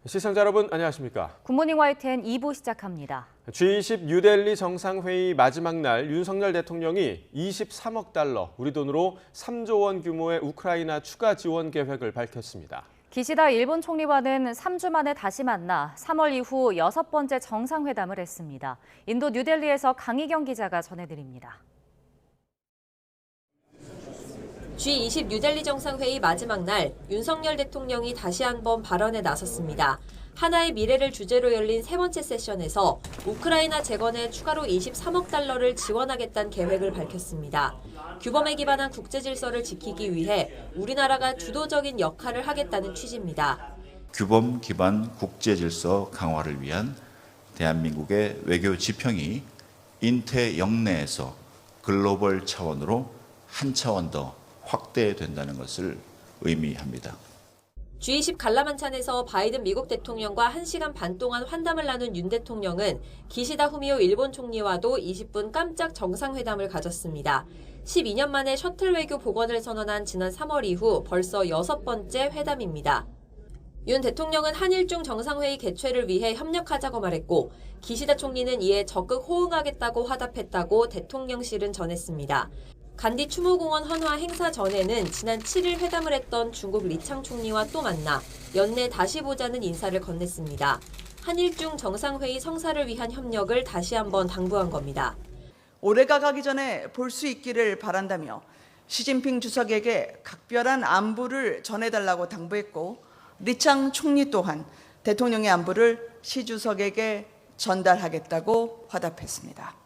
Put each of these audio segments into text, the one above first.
시청자 여러분 안녕하십니까? 굿모닝 YTN 2부 시작합니다. G20 뉴델리 정상회의 마지막 날 윤석열 대통령이 23억 달러, 우리 돈으로 3조 원 규모의 우크라이나 추가 지원 계획을 밝혔습니다. 기시다 일본 총리와는 3주 만에 다시 만나 3월 이후 6번째 정상회담을 했습니다. 인도 뉴델리에서 강희경 기자가 전해드립니다. G20 뉴델리 정상회의 마지막 날 윤석열 대통령이 다시 한번 발언에 나섰습니다. 하나의 미래를 주제로 열린 세 번째 세션에서 우크라이나 재건에 추가로 23억 달러를 지원하겠다는 계획을 밝혔습니다. 규범에 기반한 국제 질서를 지키기 위해 우리나라가 주도적인 역할을 하겠다는 취지입니다. 규범 기반 국제 질서 강화를 위한 대한민국의 외교 지평이 인태 영내에서 글로벌 차원으로 한 차원 더 확대된다는 것을 의미합니다. G20 관람한찬에서 바이든 미국 대통령과 1시간 반 동안 환담을 나눈 윤 대통령은 기시다 후미오 일본 총리와도 20분 깜짝 정상회담을 가졌습니다. 12년 만에 셔틀 외교 복원을 선언한 지난 3월 이후 벌써 6번째 회담입니다. 윤 대통령은 한일중 정상회의 개최를 위해 협력하자고 말했고 기시다 총리는 이에 적극 호응하겠다고 화답했다고 대통령실은 전했습니다. 간디 추모공원 헌화 행사 전에는 지난 7일 회담을 했던 중국 리창 총리와 또 만나 연내 다시 보자는 인사를 건넸습니다. 한일중 정상회의 성사를 위한 협력을 다시 한번 당부한 겁니다. 올해가 가기 전에 볼 수 있기를 바란다며 시진핑 주석에게 각별한 안부를 전해달라고 당부했고 리창 총리 또한 대통령의 안부를 시 주석에게 전달하겠다고 화답했습니다.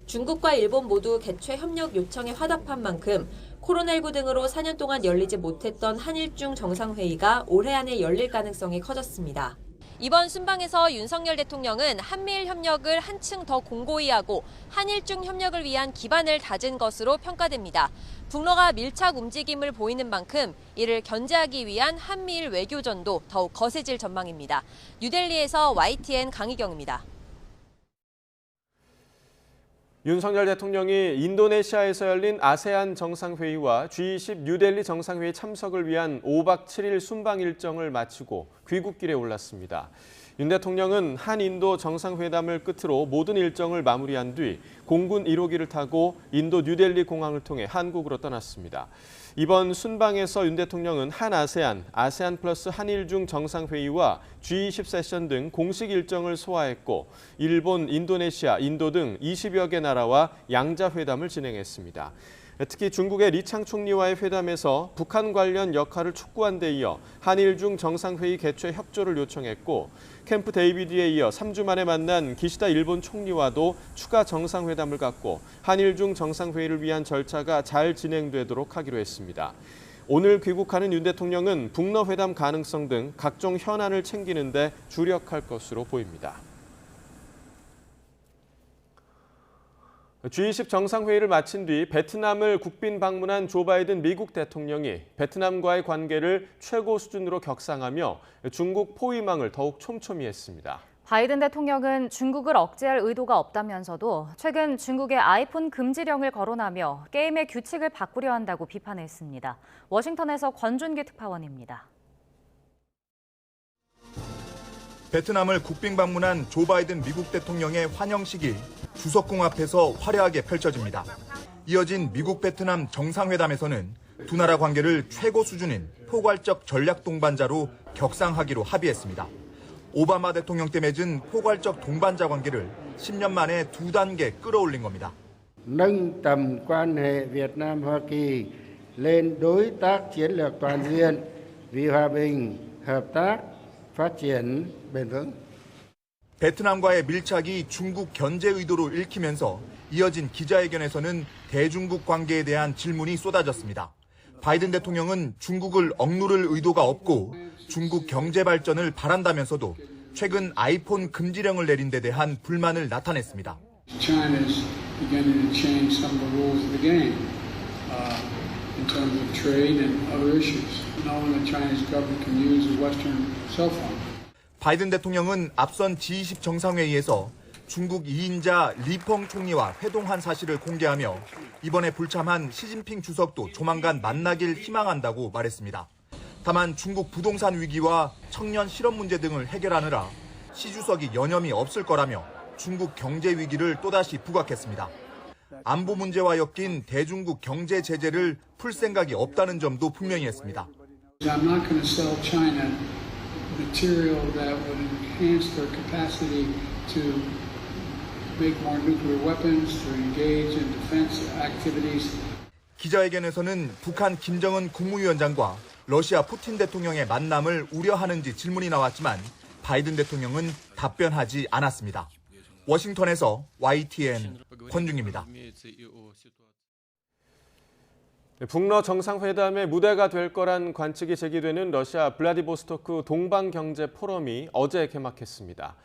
중국과 일본 모두 개최 협력 요청에 화답한 만큼 코로나19 등으로 4년 동안 열리지 못했던 한일중 정상회의가 올해 안에 열릴 가능성이 커졌습니다. 이번 순방에서 윤석열 대통령은 한미일 협력을 한층 더 공고히 하고 한일중 협력을 위한 기반을 다진 것으로 평가됩니다. 북러가 밀착 움직임을 보이는 만큼 이를 견제하기 위한 한미일 외교전도 더욱 거세질 전망입니다. 뉴델리에서 YTN 강희경입니다. 윤석열 대통령이 인도네시아에서 열린 아세안 정상회의와 G20 뉴델리 정상회의 참석을 위한 5박 7일 순방 일정을 마치고 귀국길에 올랐습니다. 윤 대통령은 한인도 정상회담을 끝으로 모든 일정을 마무리한 뒤 공군 1호기를 타고 인도 뉴델리 공항을 통해 한국으로 떠났습니다. 이번 순방에서 윤 대통령은 한아세안, 아세안 플러스 한일중 정상회의와 G20 세션 등 공식 일정을 소화했고 일본, 인도네시아, 인도 등 20여 개 나라와 양자회담을 진행했습니다. 특히 중국의 리창 총리와의 회담에서 북한 관련 역할을 촉구한 데 이어 한일중 정상회의 개최 협조를 요청했고 캠프 데이비드에 이어 3주 만에 만난 기시다 일본 총리와도 추가 정상회담을 갖고 한일중 정상회의를 위한 절차가 잘 진행되도록 하기로 했습니다. 오늘 귀국하는 윤 대통령은 북러 회담 가능성 등 각종 현안을 챙기는 데 주력할 것으로 보입니다. G20 정상회의를 마친 뒤 베트남을 국빈 방문한 조 바이든 미국 대통령이 베트남과의 관계를 최고 수준으로 격상하며 중국 포위망을 더욱 촘촘히 했습니다. 바이든 대통령은 중국을 억제할 의도가 없다면서도 최근 중국의 아이폰 금지령을 거론하며 게임의 규칙을 바꾸려 한다고 비판했습니다. 워싱턴에서 권준기 특파원입니다. 베트남을 국빈 방문한 조 바이든 미국 대통령의 환영식이 주석궁 앞에서 화려하게 펼쳐집니다. 이어진 미국 베트남 정상회담에서는 두 나라 관계를 최고 수준인 포괄적 전략 동반자로 격상하기로 합의했습니다. 오바마 대통령 때 맺은 포괄적 동반자 관계를 10년 만에 2단계 끌어올린 겁니다. nâng tầm quan hệ Việt Nam Hoa Kỳ lên đối tác chiến lược toàn diện vì hòa bình, hợp tác, phát triển bền vững. 베트남과의 밀착이 중국 견제 의도로 읽히면서 이어진 기자회견에서는 대중국 관계에 대한 질문이 쏟아졌습니다. 바이든 대통령은 중국을 억누를 의도가 없고 중국 경제 발전을 바란다면서도 최근 아이폰 금지령을 내린 데 대한 불만을 나타냈습니다. China's beginning to change some of the rules of the game in terms of trade and other issues. Not only the Chinese government can use the Western cell phone. 바이든 대통령은 앞선 G20 정상회의에서 중국 2인자 리펑 총리와 회동한 사실을 공개하며 이번에 불참한 시진핑 주석도 조만간 만나길 희망한다고 말했습니다. 다만 중국 부동산 위기와 청년 실업 문제 등을 해결하느라 시 주석이 여념이 없을 거라며 중국 경제 위기를 또다시 부각했습니다. 안보 문제와 엮인 대중국 경제 제재를 풀 생각이 없다는 점도 분명히 했습니다. I'm not going to sell China material that would enhance their capacity to make more nuclear weapons, to engage in defense activities. 기자회견에서는 북한 김정은 국무위원장과 러시아 푸틴 대통령의 만남을 우려하는지 질문이 나왔지만 바이든 대통령은 답변하지 않았습니다. 워싱턴에서 YTN 권중입니다. 북러 정상회담의 무대가 될 거란 관측이 제기되는 러시아 블라디보스토크 동방경제 포럼이 어제 개막했습니다.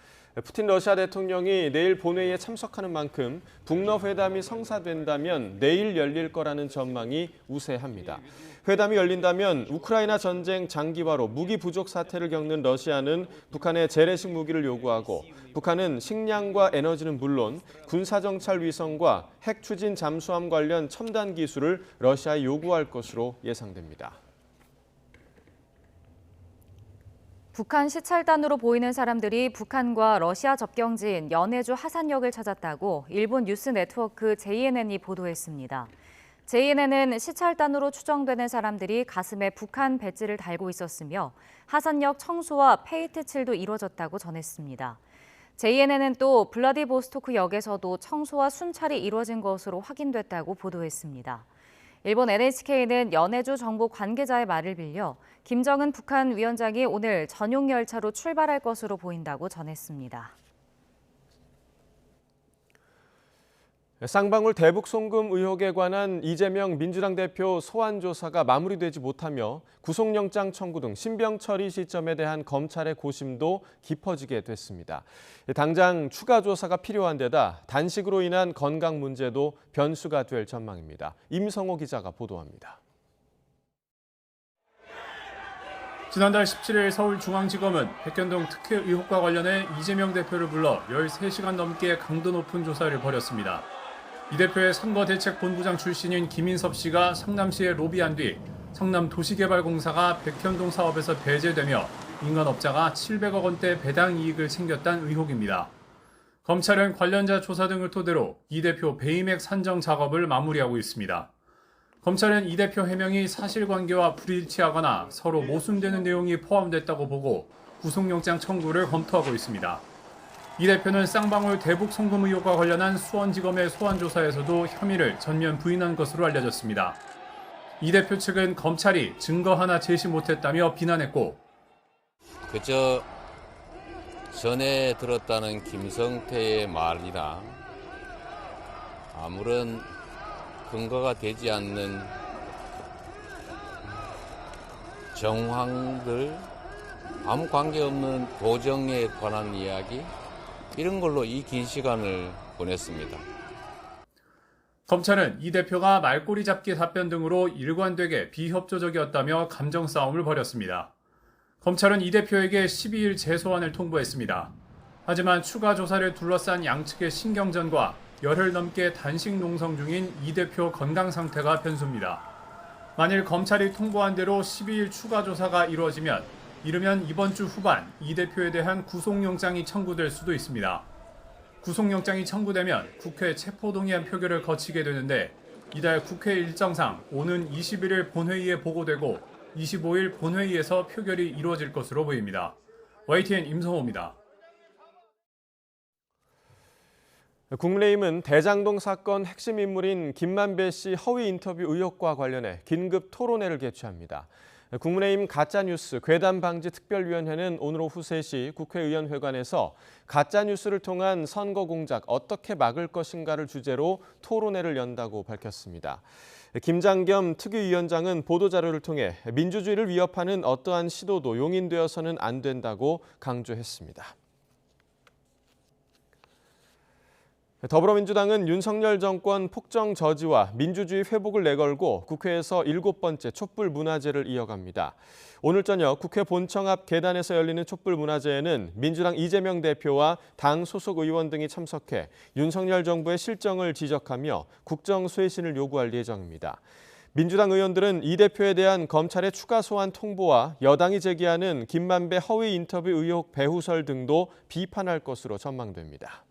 푸틴 러시아 대통령이 내일 본회의에 참석하는 만큼 북러 회담이 성사된다면 내일 열릴 거라는 전망이 우세합니다. 회담이 열린다면 우크라이나 전쟁 장기화로 무기 부족 사태를 겪는 러시아는 북한에 재래식 무기를 요구하고 북한은 식량과 에너지는 물론 군사정찰 위성과 핵 추진 잠수함 관련 첨단 기술을 러시아에 요구할 것으로 예상됩니다. 북한 시찰단으로 보이는 사람들이 북한과 러시아 접경지인 연해주 하산역을 찾았다고 일본 뉴스 네트워크 JNN이 보도했습니다. JNN은 시찰단으로 추정되는 사람들이 가슴에 북한 배지를 달고 있었으며 하산역 청소와 페인트 칠도 이루어졌다고 전했습니다. JNN은 또 블라디보스토크 역에서도 청소와 순찰이 이루어진 것으로 확인됐다고 보도했습니다. 일본 NHK는 연해주 정부 관계자의 말을 빌려 김정은 북한 위원장이 오늘 전용 열차로 출발할 것으로 보인다고 전했습니다. 쌍방울 대북 송금 의혹에 관한 이재명 민주당 대표 소환 조사가 마무리되지 못하며 구속영장 청구 등 신병 처리 시점에 대한 검찰의 고심도 깊어지게 됐습니다. 당장 추가 조사가 필요한 데다 단식으로 인한 건강 문제도 변수가 될 전망입니다. 임성호 기자가 보도합니다. 지난달 17일 서울중앙지검은 백현동 특혜 의혹과 관련해 이재명 대표를 불러 13시간 넘게 강도 높은 조사를 벌였습니다. 이 대표의 선거대책본부장 출신인 김인섭 씨가 성남시에 로비한 뒤 성남도시개발공사가 백현동 사업에서 배제되며 민간업자가 700억 원대 배당 이익을 챙겼다는 의혹입니다. 검찰은 관련자 조사 등을 토대로 이 대표 배임액 산정 작업을 마무리하고 있습니다. 검찰은 이 대표 해명이 사실관계와 불일치하거나 서로 모순되는 내용이 포함됐다고 보고 구속영장 청구를 검토하고 있습니다. 이 대표는 쌍방울 대북 송금 의혹과 관련한 수원지검의 소환조사에서도 혐의를 전면 부인한 것으로 알려졌습니다. 이 대표 측은 검찰이 증거 하나 제시 못했다며 비난했고 그저 전에 들었다는 김성태의 말이나 아무런 근거가 되지 않는 정황들, 아무 관계없는 도정에 관한 이야기 이런 걸로 이 긴 시간을 보냈습니다. 검찰은 이 대표가 말꼬리 잡기 답변 등으로 일관되게 비협조적이었다며 감정 싸움을 벌였습니다. 검찰은 이 대표에게 12일 재소환을 통보했습니다. 하지만 추가 조사를 둘러싼 양측의 신경전과 열흘 넘게 단식 농성 중인 이 대표 건강 상태가 변수입니다. 만일 검찰이 통보한 대로 12일 추가 조사가 이루어지면 이르면 이번 주 후반 이 대표에 대한 구속영장이 청구될 수도 있습니다. 구속영장이 청구되면 국회 체포동의안 표결을 거치게 되는데 이달 국회 일정상 오는 21일 본회의에 보고되고 25일 본회의에서 표결이 이루어질 것으로 보입니다. YTN 임성호입니다. 국민의힘은 대장동 사건 핵심 인물인 김만배 씨 허위 인터뷰 의혹과 관련해 긴급 토론회를 개최합니다. 국민의힘 가짜뉴스 괴담방지 특별위원회는 오늘 오후 3시 국회의원회관에서 가짜뉴스를 통한 선거 공작 어떻게 막을 것인가를 주제로 토론회를 연다고 밝혔습니다. 김장겸 특위위원장은 보도자료를 통해 민주주의를 위협하는 어떠한 시도도 용인되어서는 안 된다고 강조했습니다. 더불어민주당은 윤석열 정권 폭정 저지와 민주주의 회복을 내걸고 국회에서 7번째 촛불 문화제를 이어갑니다. 오늘 저녁 국회 본청 앞 계단에서 열리는 촛불 문화제에는 민주당 이재명 대표와 당 소속 의원 등이 참석해 윤석열 정부의 실정을 지적하며 국정 쇄신을 요구할 예정입니다. 민주당 의원들은 이 대표에 대한 검찰의 추가 소환 통보와 여당이 제기하는 김만배 허위 인터뷰 의혹 배후설 등도 비판할 것으로 전망됩니다.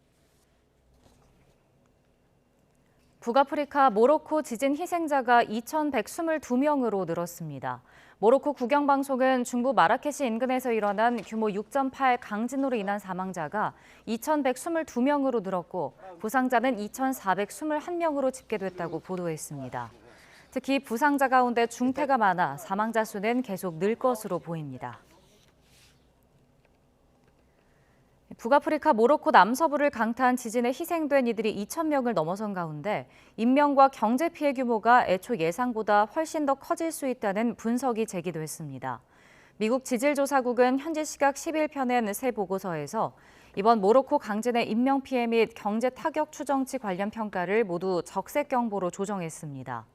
북아프리카 모로코 지진 희생자가 2,122명으로 늘었습니다. 모로코 국영방송은 중부 마라케시 인근에서 일어난 규모 6.8 강진으로 인한 사망자가 2,122명으로 늘었고 부상자는 2,421명으로 집계됐다고 보도했습니다. 특히 부상자 가운데 중태가 많아 사망자 수는 계속 늘 것으로 보입니다. 북아프리카 모로코 남서부를 강타한 지진에 희생된 이들이 2,000명을 넘어선 가운데 인명과 경제 피해 규모가 애초 예상보다 훨씬 더 커질 수 있다는 분석이 제기됐습니다. 미국 지질조사국은 현지 시각 10일 펴낸 새 보고서에서 이번 모로코 강진의 인명 피해 및 경제 타격 추정치 관련 평가를 모두 적색 경보로 조정했습니다.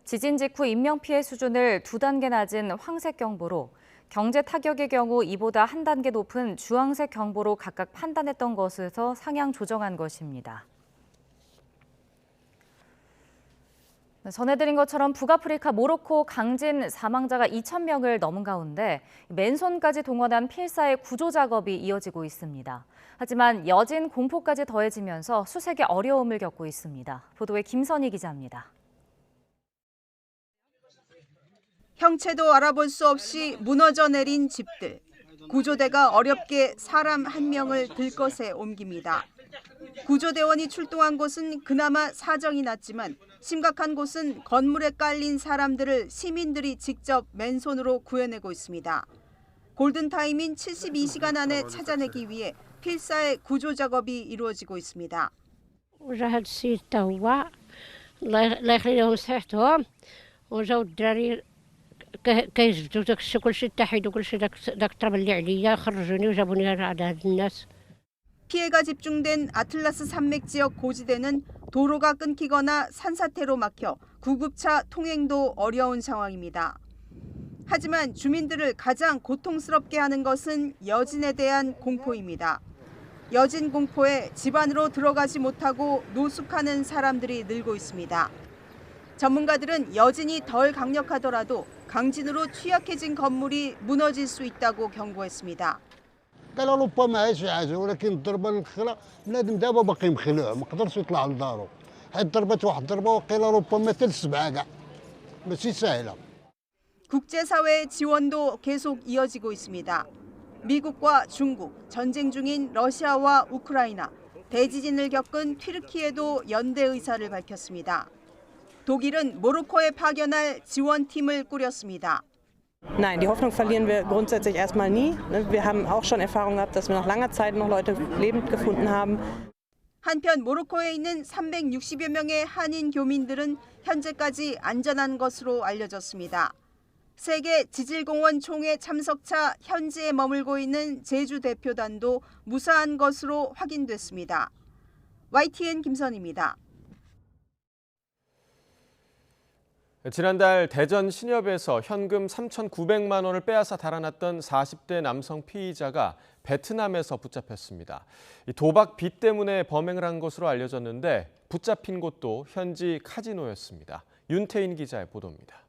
지진 직후 인명 피해 수준을 2단계 낮은 황색 경보로 경제 타격의 경우 이보다 한 단계 높은 주황색 경보로 각각 판단했던 것에서 상향 조정한 것입니다. 전해드린 것처럼 북아프리카 모로코 강진 사망자가 2,000명을 넘은 가운데 맨손까지 동원한 필사의 구조 작업이 이어지고 있습니다. 하지만 여진 공포까지 더해지면서 수색에 어려움을 겪고 있습니다. 보도에 김선희 기자입니다. 형체도 알아볼 수 없이 무너져 내린 집들. 구조대가 어렵게 사람 한 명을 들것에 옮깁니다. 구조대원이 출동한 곳은 그나마 사정이 났지만 심각한 곳은 건물에 깔린 사람들을 시민들이 직접 맨손으로 구해내고 있습니다. 골든타임인 72시간 안에 찾아내기 위해 필사의 구조 작업이 이루어지고 있습니다. كيجبدوا داك الشيء كلشي اتحدوا كلشي داك التراب اللي عليا خرجوني وجابوني على هاد الناس. 피해가 집중된 아틀라스 산맥 지역 고지대는 도로가 끊기거나 산사태로 막혀 구급차 통행도 어려운 상황입니다. 하지만 주민들을 가장 고통스럽게 하는 것은 여진에 대한 공포입니다. 여진 공포에 집 안으로 들어가지 못하고 노숙하는 사람들이 늘고 있습니다. 전문가들은 여진이 덜 강력하더라도 강진으로 취약해진 건물이 무너질 수 있다고 경고했습니다. قال ربما هي شي حاجه ولكن الضربه الخلا بنادم دابا باقي مخلوع ما قدرش يطلع لدارو حيت ضربت واحد الضربه وقيله ربما حتى ل7 كاع ماشي سهله. 국제사회의 지원도 계속 이어지고 있습니다. 미국과 중국, 전쟁 중인 러시아와 우크라이나, 대지진을 겪은 튀르키예도 연대 의사를 밝혔습니다. 독일은 모로코에 파견할 지원팀을 꾸렸습니다. Nein, die Hoffnung verlieren wir grundsätzlich erstmal nie. Wir haben auch schon Erfahrung gehabt, dass wir nach langer Zeit noch Leute lebend gefunden haben. 한편 모로코에 있는 360여 명의 한인 교민들은 현재까지 안전한 것으로 알려졌습니다. 세계 지질공원 총회 참석차 현지에 머물고 있는 제주 대표단도 무사한 것으로 확인됐습니다. YTN 김선희입니다. 지난달 대전 신협에서 현금 3,900만 원을 빼앗아 달아났던 40대 남성 피의자가 베트남에서 붙잡혔습니다. 도박 빚 때문에 범행을 한 것으로 알려졌는데 붙잡힌 곳도 현지 카지노였습니다. 윤태인 기자의 보도입니다.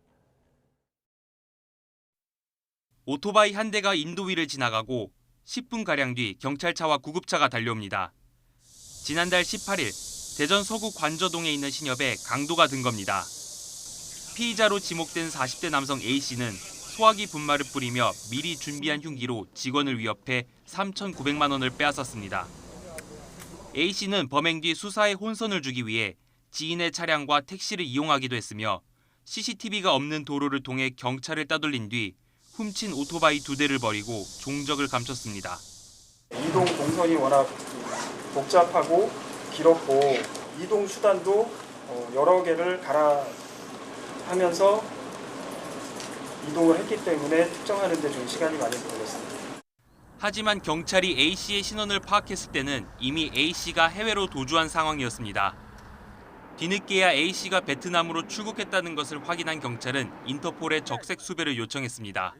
오토바이 한 대가 인도 위를 지나가고 10분가량 뒤 경찰차와 구급차가 달려옵니다. 지난달 18일 대전 서구 관저동에 있는 신협에 강도가 든 겁니다. 피의자로 지목된 40대 남성 A씨는 소화기 분말을 뿌리며 미리 준비한 흉기로 직원을 위협해 3,900만 원을 빼앗았습니다. A씨는 범행 뒤 수사에 혼선을 주기 위해 지인의 차량과 택시를 이용하기도 했으며 CCTV가 없는 도로를 통해 경찰을 따돌린 뒤 훔친 오토바이 2대를 버리고 종적을 감췄습니다. 이동 동선이 워낙 복잡하고 길었고 이동 수단도 여러 개를 하면서 이동을 했기 때문에 특정하는 데 좀 시간이 많이 걸렸습니다. 하지만 경찰이 A씨의 신원을 파악했을 때는 이미 A씨가 해외로 도주한 상황이었습니다. 뒤늦게야 A씨가 베트남으로 출국했다는 것을 확인한 경찰은 인터폴에 적색 수배를 요청했습니다.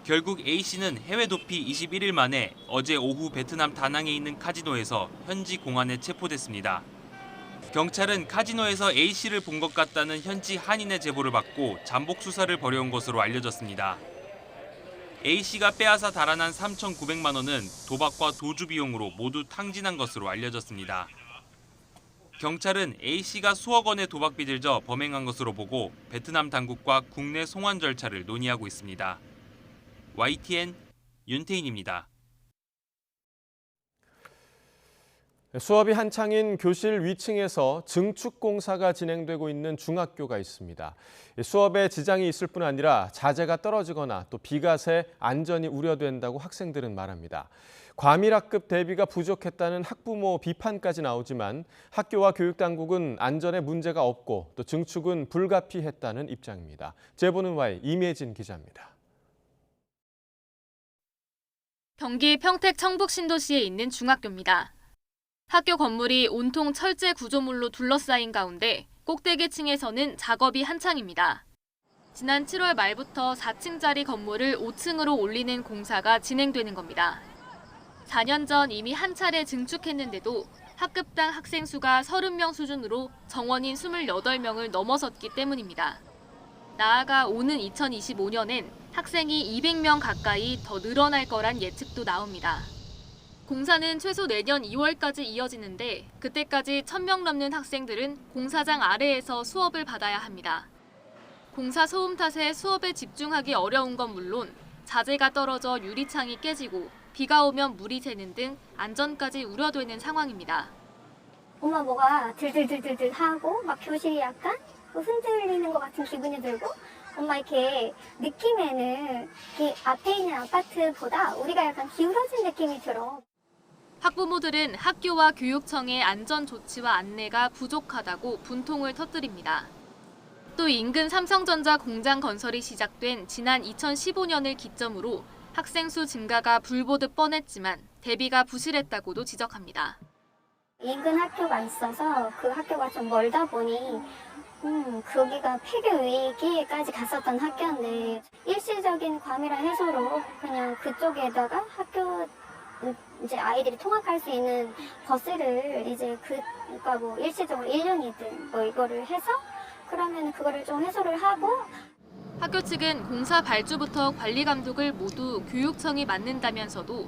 결국 A씨는 해외 도피 21일 만에 어제 오후 베트남 다낭에 있는 카지노에서 현지 공안에 체포됐습니다. 경찰은 카지노에서 A씨를 본 것 같다는 현지 한인의 제보를 받고 잠복 수사를 벌여온 것으로 알려졌습니다. A씨가 빼앗아 달아난 3,900만 원은 도박과 도주 비용으로 모두 탕진한 것으로 알려졌습니다. 경찰은 A씨가 수억 원의 도박 빚을 져 범행한 것으로 보고 베트남 당국과 국내 송환 절차를 논의하고 있습니다. YTN 윤태인입니다. 수업이 한창인 교실 위층에서 증축 공사가 진행되고 있는 중학교가 있습니다. 수업에 지장이 있을 뿐 아니라 자재가 떨어지거나 또 비가 새 안전이 우려된다고 학생들은 말합니다. 과밀학급 대비가 부족했다는 학부모 비판까지 나오지만 학교와 교육당국은 안전에 문제가 없고 또 증축은 불가피했다는 입장입니다. 제보는 Y 임예진 기자입니다. 경기 평택 청북 신도시에 있는 중학교입니다. 학교 건물이 온통 철제 구조물로 둘러싸인 가운데 꼭대기층에서는 작업이 한창입니다. 지난 7월 말부터 4층짜리 건물을 5층으로 올리는 공사가 진행되는 겁니다. 4년 전 이미 한 차례 증축했는데도 학급당 학생 수가 30명 수준으로 정원인 28명을 넘어섰기 때문입니다. 나아가 오는 2025년엔 학생이 200명 가까이 더 늘어날 거란 예측도 나옵니다. 공사는 최소 내년 2월까지 이어지는데 그때까지 1,000명 넘는 학생들은 공사장 아래에서 수업을 받아야 합니다. 공사 소음 탓에 수업에 집중하기 어려운 건 물론 자재가 떨어져 유리창이 깨지고 비가 오면 물이 새는 등 안전까지 우려되는 상황입니다. 엄마 뭐가 들들들들들 하고 막 교실이 약간 흔들리는 것 같은 기분이 들고 엄마 이렇게 느낌에는 이 앞에 있는 아파트보다 우리가 약간 기울어진 느낌이 들어. 학부모들은 학교와 교육청의 안전 조치와 안내가 부족하다고 분통을 터뜨립니다. 또 인근 삼성전자 공장 건설이 시작된 지난 2015년을 기점으로 학생 수 증가가 불보듯 뻔했지만 대비가 부실했다고도 지적합니다. 인근 학교가 있어서 그 학교가 좀 멀다 보니 거기가 폐교 위기까지 갔었던 학교인데 일시적인 과밀화 해소로 그냥 그쪽에다가 학교 이제 아이들이 통학할 수 있는 버스를 이제 그러니까 뭐 일시적으로 1년이든 뭐 이거를 해서 그러면 그거를 좀 해소를 하고. 학교 측은 공사 발주부터 관리 감독을 모두 교육청이 맡는다면서도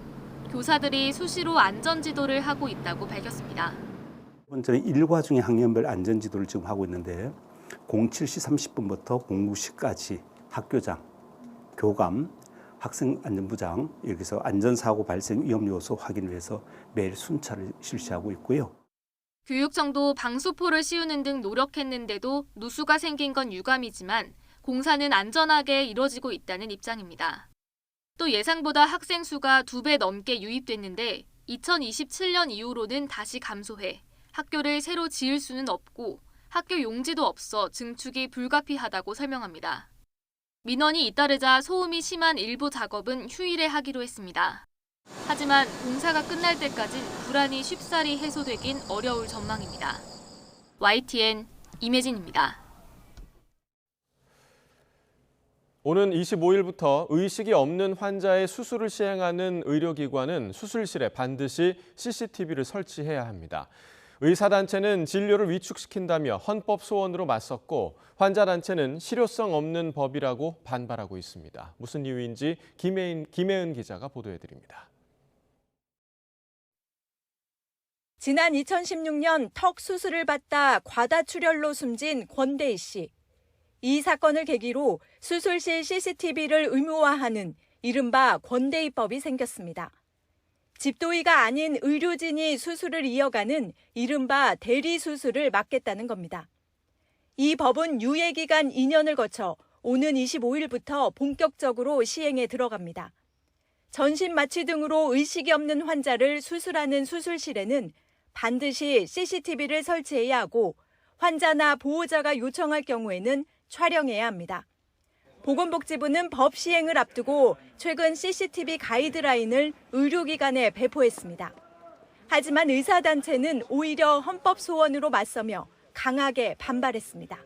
교사들이 수시로 안전 지도를 하고 있다고 밝혔습니다. 저는 일과 중에 학년별 안전 지도를 지금 하고 있는데 07시 30분부터 09시까지 학교장, 교감, 학생안전부장 여기서 안전사고 발생 위험 요소 확인을 위해서 매일 순찰을 실시하고 있고요. 교육청도 방수포를 씌우는 등 노력했는데도 누수가 생긴 건 유감이지만 공사는 안전하게 이뤄지고 있다는 입장입니다. 또 예상보다 학생 수가 2배 넘게 유입됐는데 2027년 이후로는 다시 감소해 학교를 새로 지을 수는 없고 학교 용지도 없어 증축이 불가피하다고 설명합니다. 민원이 잇따르자 소음이 심한 일부 작업은 휴일에 하기로 했습니다. 하지만 공사가 끝날 때까진 불안이 쉽사리 해소되긴 어려울 전망입니다. YTN 임혜진입니다. 오는 25일부터 의식이 없는 환자의 수술을 시행하는 의료기관은 수술실에 반드시 CCTV를 설치해야 합니다. 의사단체는 진료를 위축시킨다며 헌법 소원으로 맞섰고 환자단체는 실효성 없는 법이라고 반발하고 있습니다. 무슨 이유인지 김혜은 기자가 보도해드립니다. 지난 2016년 턱 수술을 받다 과다출혈로 숨진 권대희 씨. 이 사건을 계기로 수술실 CCTV를 의무화하는 이른바 권대희법이 생겼습니다. 집도의가 아닌 의료진이 수술을 이어가는 이른바 대리수술을 막겠다는 겁니다. 이 법은 유예기간 2년을 거쳐 오는 25일부터 본격적으로 시행에 들어갑니다. 전신 마취 등으로 의식이 없는 환자를 수술하는 수술실에는 반드시 CCTV를 설치해야 하고 환자나 보호자가 요청할 경우에는 촬영해야 합니다. 보건복지부는 법 시행을 앞두고 최근 CCTV 가이드라인을 의료기관에 배포했습니다. 하지만 의사단체는 오히려 헌법 소원으로 맞서며 강하게 반발했습니다.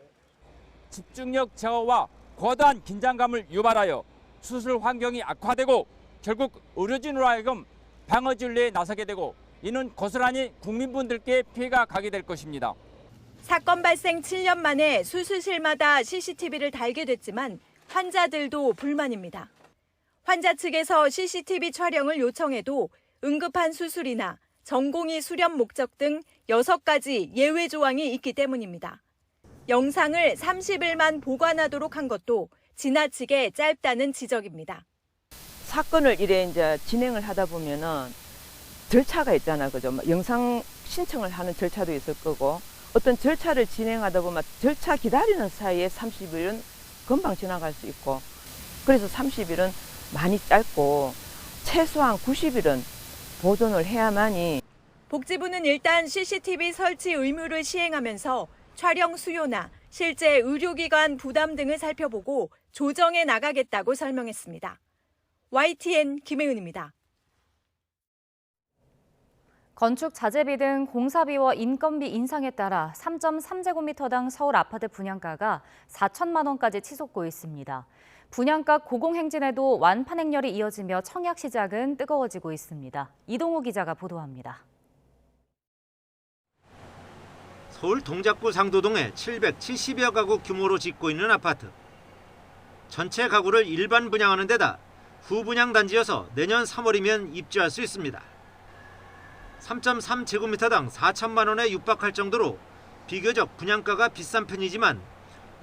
집중력 저하와 거대한 긴장감을 유발하여 수술 환경이 악화되고 결국 의료진으로 하여금 방어 진료에 나서게 되고 이는 고스란히 국민분들께 피해가 가게 될 것입니다. 사건 발생 7년 만에 수술실마다 CCTV를 달게 됐지만 환자들도 불만입니다. 환자 측에서 CCTV 촬영을 요청해도 응급한 수술이나 전공의 수련 목적 등 6가지 예외 조항이 있기 때문입니다. 영상을 30일만 보관하도록 한 것도 지나치게 짧다는 지적입니다. 사건을 이제 진행을 하다 보면은 절차가 있잖아, 그죠? 영상 신청을 하는 절차도 있을 거고, 어떤 절차를 진행하다 보면 절차 기다리는 사이에 30일은 금방 지나갈 수 있고, 그래서 30일은 많이 짧고 최소한 90일은 보존을 해야만이. 복지부는 일단 CCTV 설치 의무를 시행하면서 촬영 수요나 실제 의료기관 부담 등을 살펴보고 조정해 나가겠다고 설명했습니다. YTN 김혜은입니다. 건축 자재비 등 공사비와 인건비 인상에 따라 3.3제곱미터당 서울 아파트 분양가가 4천만 원까지 치솟고 있습니다. 분양가 고공행진에도 완판 행렬이 이어지며 청약 시장은 뜨거워지고 있습니다. 이동호 기자가 보도합니다. 서울 동작구 상도동에 770여 가구 규모로 짓고 있는 아파트. 전체 가구를 일반 분양하는 데다 후분양 단지여서 내년 3월이면 입주할 수 있습니다. 3.3제곱미터당 4천만 원에 육박할 정도로 비교적 분양가가 비싼 편이지만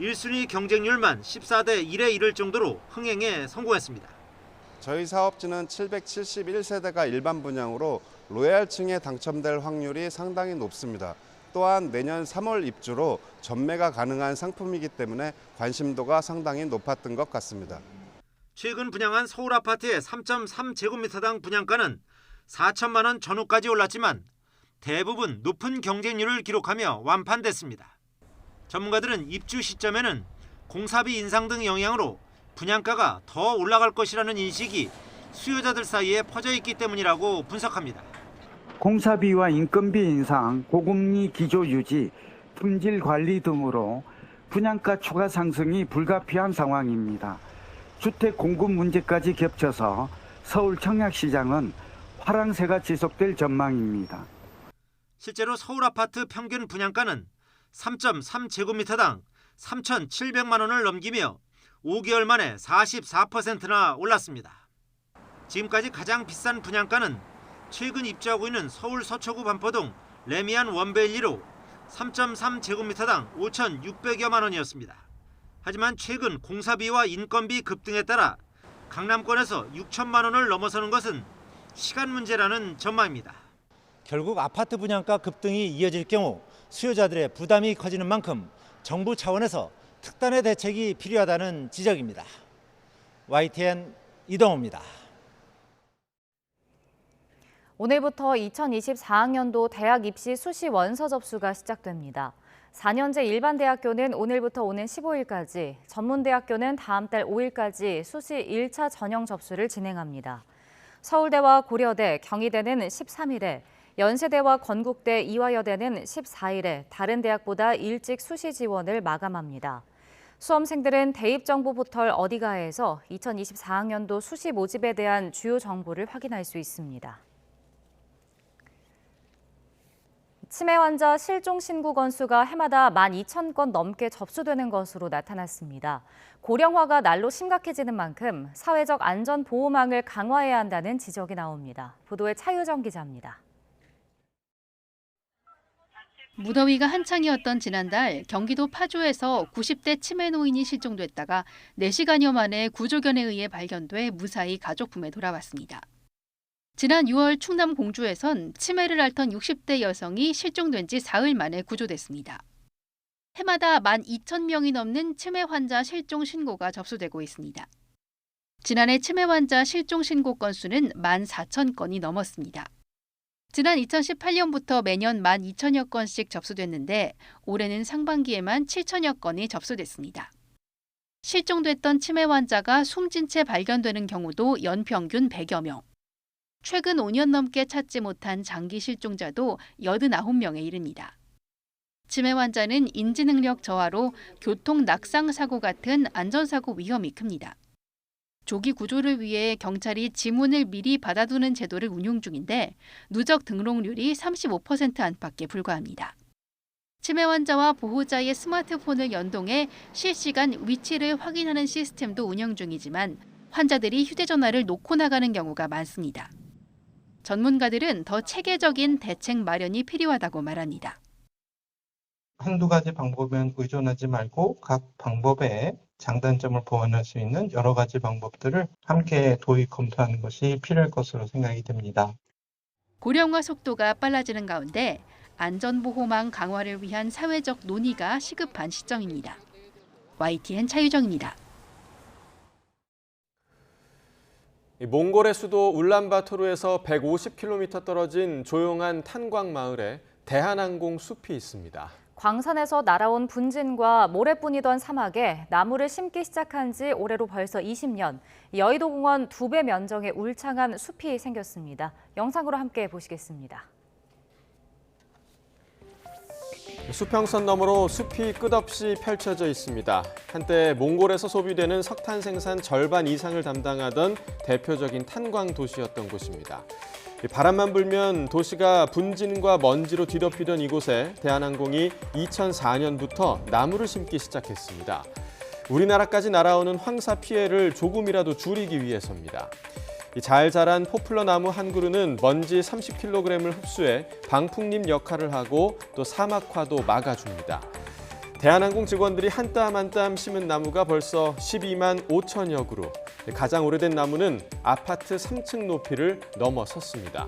1순위 경쟁률만 14대 1에 이를 정도로 흥행에 성공했습니다. 저희 사업지는 771세대가 일반 분양으로 로얄층에 당첨될 확률이 상당히 높습니다. 또한 내년 3월 입주로 전매가 가능한 상품이기 때문에 관심도가 상당히 높았던 것 같습니다. 최근 분양한 서울 아파트의 3.3제곱미터당 분양가는 4천만 원 전후까지 올랐지만 대부분 높은 경쟁률을 기록하며 완판됐습니다. 전문가들은 입주 시점에는 공사비 인상 등 영향으로 분양가가 더 올라갈 것이라는 인식이 수요자들 사이에 퍼져 있기 때문이라고 분석합니다. 공사비와 인건비 인상, 고금리 기조 유지, 품질 관리 등으로 분양가 추가 상승이 불가피한 상황입니다. 주택 공급 문제까지 겹쳐서 서울 청약시장은 화랑세가 지속될 전망입니다. 실제로 서울 아파트 평균 분양가는 3.3제곱미터당 3,700만 원을 넘기며 5개월 만에 44%나 올랐습니다. 지금까지 가장 비싼 분양가는 최근 입주하고 있는 서울 서초구 반포동 레미안 원베일리로 3.3제곱미터당 5,600여만 원이었습니다. 하지만 최근 공사비와 인건비 급등에 따라 강남권에서 6천만 원을 넘어서는 것은 시간 문제라는 전망입니다. 결국 아파트 분양가 급등이 이어질 경우 수요자들의 부담이 커지는 만큼 정부 차원에서 특단의 대책이 필요하다는 지적입니다. YTN 이동호입니다. 오늘부터 2024학년도 대학 입시 수시 원서 접수가 시작됩니다. 4년제 일반 대학교는 오늘부터 오는 15일까지, 전문대학교는 다음 달 5일까지 수시 1차 전형 접수를 진행합니다. 서울대와 고려대, 경희대는 13일에, 연세대와 건국대, 이화여대는 14일에 다른 대학보다 일찍 수시 지원을 마감합니다. 수험생들은 대입정보 포털 어디가에서 2024학년도 수시 모집에 대한 주요 정보를 확인할 수 있습니다. 치매 환자 실종 신고 건수가 해마다 12,000건 넘게 접수되는 것으로 나타났습니다. 고령화가 날로 심각해지는 만큼 사회적 안전보호망을 강화해야 한다는 지적이 나옵니다. 보도에 차유정 기자입니다. 무더위가 한창이었던 지난달 경기도 파주에서 90대 치매 노인이 실종됐다가 4시간여 만에 구조견에 의해 발견돼 무사히 가족 품에 돌아왔습니다. 지난 6월 충남 공주에선 치매를 앓던 60대 여성이 실종된 지 사흘 만에 구조됐습니다. 해마다 12,000명이 넘는 치매 환자 실종 신고가 접수되고 있습니다. 지난해 치매 환자 실종 신고 건수는 14,000건이 넘었습니다. 지난 2018년부터 매년 12,000여 건씩 접수됐는데 올해는 상반기에만 7,000여 건이 접수됐습니다. 실종됐던 치매 환자가 숨진 채 발견되는 경우도 연평균 100여 명. 최근 5년 넘게 찾지 못한 장기 실종자도 89명에 이릅니다. 치매 환자는 인지능력 저하로 교통 낙상 사고 같은 안전사고 위험이 큽니다. 조기 구조를 위해 경찰이 지문을 미리 받아두는 제도를 운용 중인데 누적 등록률이 35% 안팎에 불과합니다. 치매 환자와 보호자의 스마트폰을 연동해 실시간 위치를 확인하는 시스템도 운영 중이지만 환자들이 휴대전화를 놓고 나가는 경우가 많습니다. 전문가들은 더 체계적인 대책 마련이 필요하다고 말합니다. 한두 가지 방법에만 의존하지 말고 각 방법의 장단점을 보완할 수 있는 여러 가지 방법들을 함께 도입 검토하는 것이 필요할 것으로 생각이 됩니다. 고령화 속도가 빨라지는 가운데 안전보호망 강화를 위한 사회적 논의가 시급한 시점입니다. YTN 차유정입니다. 몽골의 수도 울란바토르에서 150km 떨어진 조용한 탄광 마을에 대한항공 숲이 있습니다. 광산에서 날아온 분진과 모래뿐이던 사막에 나무를 심기 시작한 지 올해로 벌써 20년. 여의도공원 2배 면적의 울창한 숲이 생겼습니다. 영상으로 함께 보시겠습니다. 수평선 너머로 숲이 끝없이 펼쳐져 있습니다. 한때 몽골에서 소비되는 석탄 생산 절반 이상을 담당하던 대표적인 탄광 도시였던 곳입니다. 바람만 불면 도시가 분진과 먼지로 뒤덮이던 이곳에 대한항공이 2004년부터 나무를 심기 시작했습니다. 우리나라까지 날아오는 황사 피해를 조금이라도 줄이기 위해서입니다. 잘 자란 포플러 나무 한 그루는 먼지 30kg을 흡수해 방풍림 역할을 하고 또 사막화도 막아줍니다. 대한항공 직원들이 한 땀 한 땀 심은 나무가 벌써 12만 5천여 그루. 가장 오래된 나무는 아파트 3층 높이를 넘어섰습니다.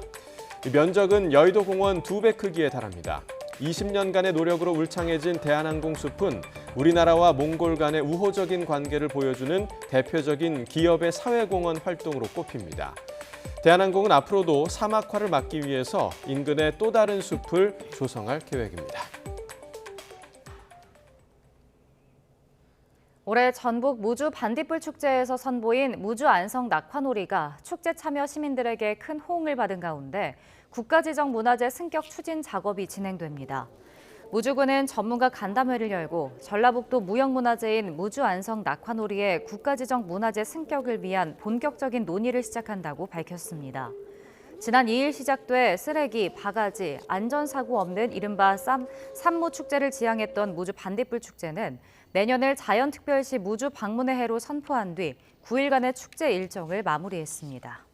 면적은 여의도공원 2배 크기에 달합니다. 20년간의 노력으로 울창해진 대한항공 숲은 우리나라와 몽골 간의 우호적인 관계를 보여주는 대표적인 기업의 사회공헌 활동으로 꼽힙니다. 대한항공은 앞으로도 사막화를 막기 위해서 인근에 또 다른 숲을 조성할 계획입니다. 올해 전북 무주 반딧불 축제에서 선보인 무주 안성 낙화놀이가 축제 참여 시민들에게 큰 호응을 받은 가운데 국가지정 문화재 승격 추진 작업이 진행됩니다. 무주군은 전문가 간담회를 열고 전라북도 무형문화재인 무주 안성 낙화놀이의 국가지정 문화재 승격을 위한 본격적인 논의를 시작한다고 밝혔습니다. 지난 2일 시작돼 쓰레기, 바가지, 안전사고 없는 이른바 산무 축제를 지향했던 무주 반딧불 축제는 내년을 자연특별시 무주 방문의 해로 선포한 뒤 9일간의 축제 일정을 마무리했습니다.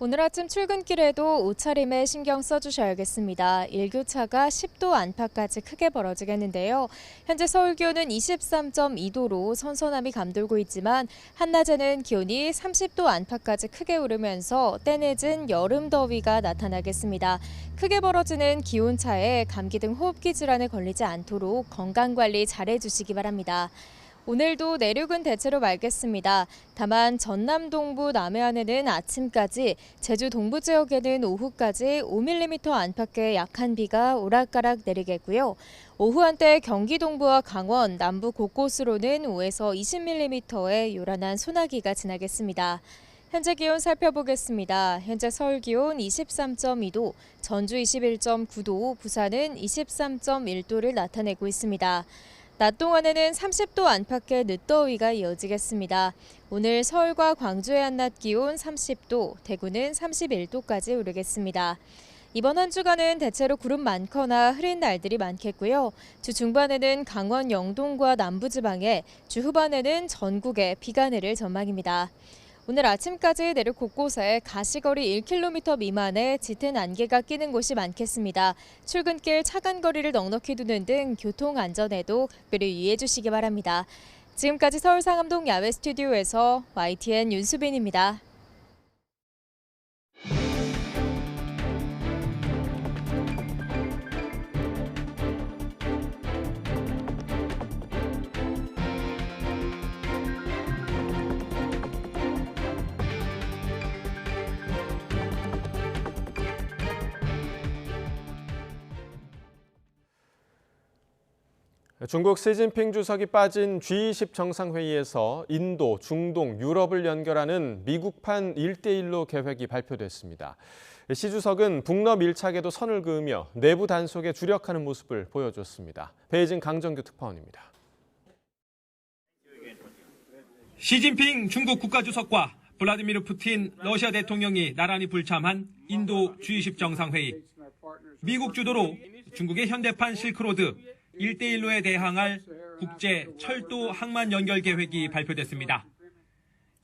오늘 아침 출근길에도 옷차림에 신경 써주셔야겠습니다. 일교차가 10도 안팎까지 크게 벌어지겠는데요. 현재 서울 기온은 23.2도로 선선함이 감돌고 있지만 한낮에는 기온이 30도 안팎까지 크게 오르면서 때늦은 여름 더위가 나타나겠습니다. 크게 벌어지는 기온차에 감기 등 호흡기 질환에 걸리지 않도록 건강관리 잘해주시기 바랍니다. 오늘도 내륙은 대체로 맑겠습니다. 다만 전남 동부 남해안에는 아침까지, 제주 동부 지역에는 오후까지 5mm 안팎의 약한 비가 오락가락 내리겠고요. 오후 한때 경기 동부와 강원, 남부 곳곳으로는 5에서 20mm의 요란한 소나기가 지나겠습니다. 현재 기온 살펴보겠습니다. 현재 서울 기온 23.2도, 전주 21.9도, 부산은 23.1도를 나타내고 있습니다. 낮 동안에는 30도 안팎의 늦더위가 이어지겠습니다. 오늘 서울과 광주의 한낮 기온 30도, 대구는 31도까지 오르겠습니다. 이번 한 주간은 대체로 구름 많거나 흐린 날들이 많겠고요. 주 중반에는 강원 영동과 남부지방에, 주 후반에는 전국에 비가 내릴 전망입니다. 오늘 아침까지 내륙 곳곳에 가시거리 1km 미만의 짙은 안개가 끼는 곳이 많겠습니다. 출근길 차간 거리를 넉넉히 두는 등 교통 안전에도 각별히 유의해 주시기 바랍니다. 지금까지 서울 상암동 야외 스튜디오에서 YTN 윤수빈입니다. 중국 시진핑 주석이 빠진 G20 정상회의에서 인도, 중동, 유럽을 연결하는 미국판 1대1로 계획이 발표됐습니다. 시 주석은 북러 밀착에도 선을 그으며 내부 단속에 주력하는 모습을 보여줬습니다. 베이징 강정규 특파원입니다. 시진핑 중국 국가주석과 블라디미르 푸틴 러시아 대통령이 나란히 불참한 인도 G20 정상회의. 미국 주도로 중국의 현대판 실크로드 1대1로에 대항할 국제 철도 항만 연결 계획이 발표됐습니다.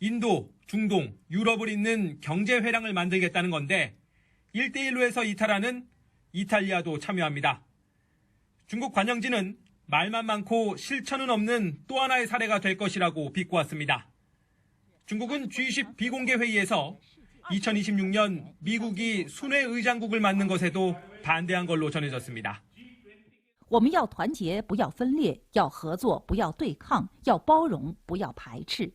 인도, 중동, 유럽을 잇는 경제 회랑을 만들겠다는 건데 1대1로에서 이탈하는 이탈리아도 참여합니다. 중국 관영지는 말만 많고 실천은 없는 또 하나의 사례가 될 것이라고 비꼬았습니다. 중국은 G20 비공개 회의에서 2026년 미국이 순회 의장국을 맡는 것에도 반대한 걸로 전해졌습니다. 我们要团结，不要分裂；要合作，不要对抗；要包容，不要排斥。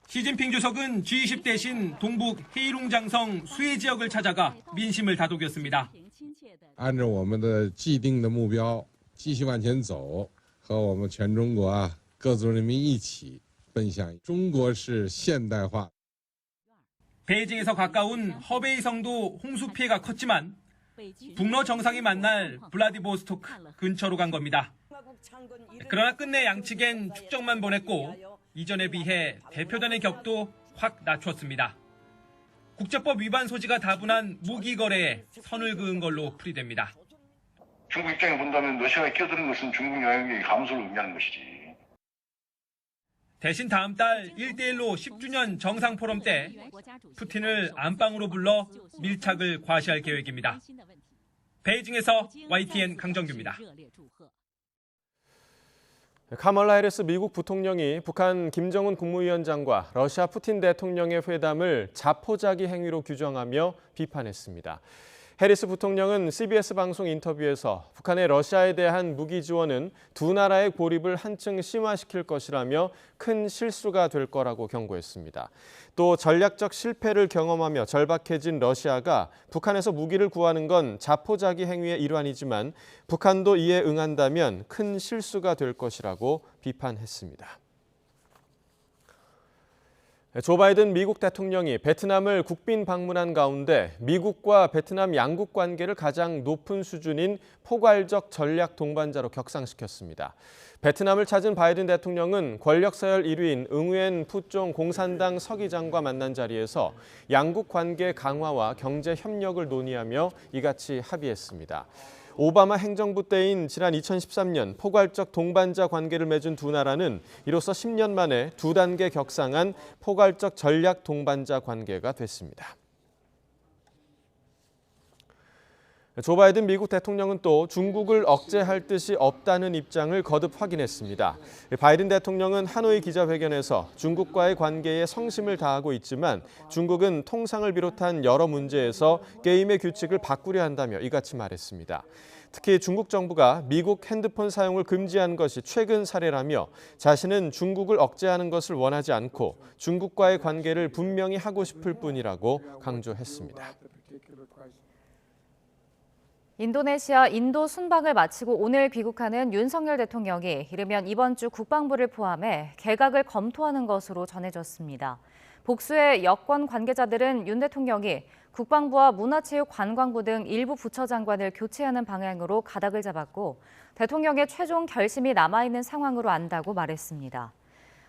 시진핑 주석은 G20 대신 동북 헤이룽장성 수해 지역을 찾아가 민심을 다독였습니다. 按照我们的既定的目标继续往前走，和我们全中国各族人民一起奔向中国式现代化。 베이징에서 가까운 허베이성도 홍수 피해가 컸지만 북러 정상이 만날 블라디보스토크 근처로 간 겁니다. 그러나 끝내 양측엔 축적만 보냈고 이전에 비해 대표단의 격도 확 낮췄습니다. 국제법 위반 소지가 다분한 무기 거래에 선을 그은 걸로 풀이됩니다. 중국 입장에 본다면 러시아가 끼어드는 것은 중국 영향력의 감소를 의미하는 것이지. 대신 다음 달 1대1로 10주년 정상포럼 때 푸틴을 안방으로 불러 밀착을 과시할 계획입니다. 베이징에서 YTN 강정규입니다. 카멀라 해리스 미국 부통령이 북한 김정은 국무위원장과 러시아 푸틴 대통령의 회담을 자포자기 행위로 규정하며 비판했습니다. 해리스 부통령은 CBS 방송 인터뷰에서 북한의 러시아에 대한 무기 지원은 두 나라의 고립을 한층 심화시킬 것이라며 큰 실수가 될 거라고 경고했습니다. 또 전략적 실패를 경험하며 절박해진 러시아가 북한에서 무기를 구하는 건 자포자기 행위의 일환이지만 북한도 이에 응한다면 큰 실수가 될 것이라고 비판했습니다. 조 바이든 미국 대통령이 베트남을 국빈 방문한 가운데 미국과 베트남 양국 관계를 가장 높은 수준인 포괄적 전략 동반자로 격상시켰습니다. 베트남을 찾은 바이든 대통령은 권력 서열 1위인 응우엔 푸종 공산당 서기장과 만난 자리에서 양국 관계 강화와 경제 협력을 논의하며 이같이 합의했습니다. 오바마 행정부 때인 지난 2013년 포괄적 동반자 관계를 맺은 두 나라는 이로써 10년 만에 두 단계 격상한 포괄적 전략 동반자 관계가 됐습니다. 조 바이든 미국 대통령은 또 중국을 억제할 뜻이 없다는 입장을 거듭 확인했습니다. 바이든 대통령은 하노이 기자회견에서 중국과의 관계에 성심을 다하고 있지만 중국은 통상을 비롯한 여러 문제에서 게임의 규칙을 바꾸려 한다며 이같이 말했습니다. 특히 중국 정부가 미국 핸드폰 사용을 금지한 것이 최근 사례라며 자신은 중국을 억제하는 것을 원하지 않고 중국과의 관계를 분명히 하고 싶을 뿐이라고 강조했습니다. 인도네시아 인도 순방을 마치고 오늘 귀국하는 윤석열 대통령이 이르면 이번 주 국방부를 포함해 개각을 검토하는 것으로 전해졌습니다. 복수의 여권 관계자들은 윤 대통령이 국방부와 문화체육관광부 등 일부 부처 장관을 교체하는 방향으로 가닥을 잡았고 대통령의 최종 결심이 남아있는 상황으로 안다고 말했습니다.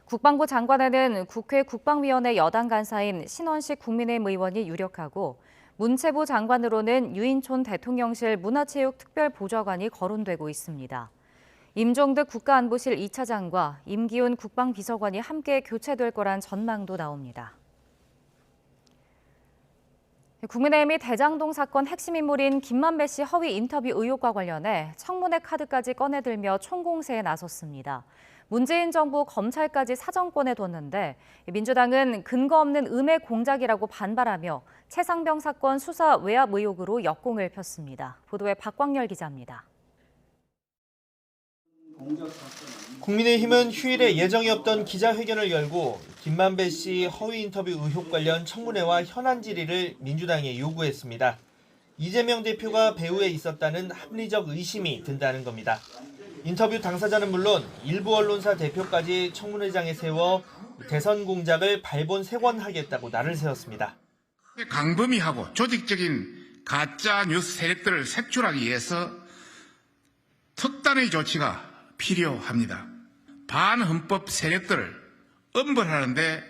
국방부 장관에는 국회 국방위원회 여당 간사인 신원식 국민의힘 의원이 유력하고 문체부 장관으로는 유인촌 대통령실 문화체육특별보좌관이 거론되고 있습니다. 임종득 국가안보실 2차장과 임기훈 국방비서관이 함께 교체될 거란 전망도 나옵니다. 국민의힘이 대장동 사건 핵심 인물인 김만배 씨 허위 인터뷰 의혹과 관련해 청문회 카드까지 꺼내들며 총공세에 나섰습니다. 문재인 정부 검찰까지 사정권에 뒀는데 민주당은 근거 없는 음해 공작이라고 반발하며 최상병 사건 수사 외압 의혹으로 역공을 폈습니다. 보도에 박광열 기자입니다. 국민의힘은 휴일에 예정이 없던 기자회견을 열고 김만배 씨 허위 인터뷰 의혹 관련 청문회와 현안 질의를 민주당에 요구했습니다. 이재명 대표가 배후에 있었다는 합리적 의심이 든다는 겁니다. 인터뷰 당사자는 물론 일부 언론사 대표까지 청문회장에 세워 대선 공작을 발본색원하겠다고 날을 세웠습니다. 강범위하고 조직적인 가짜 뉴스 세력들을 색출하기 위해서 특단의 조치가 필요합니다. 반헌법 세력들을 엄벌하는데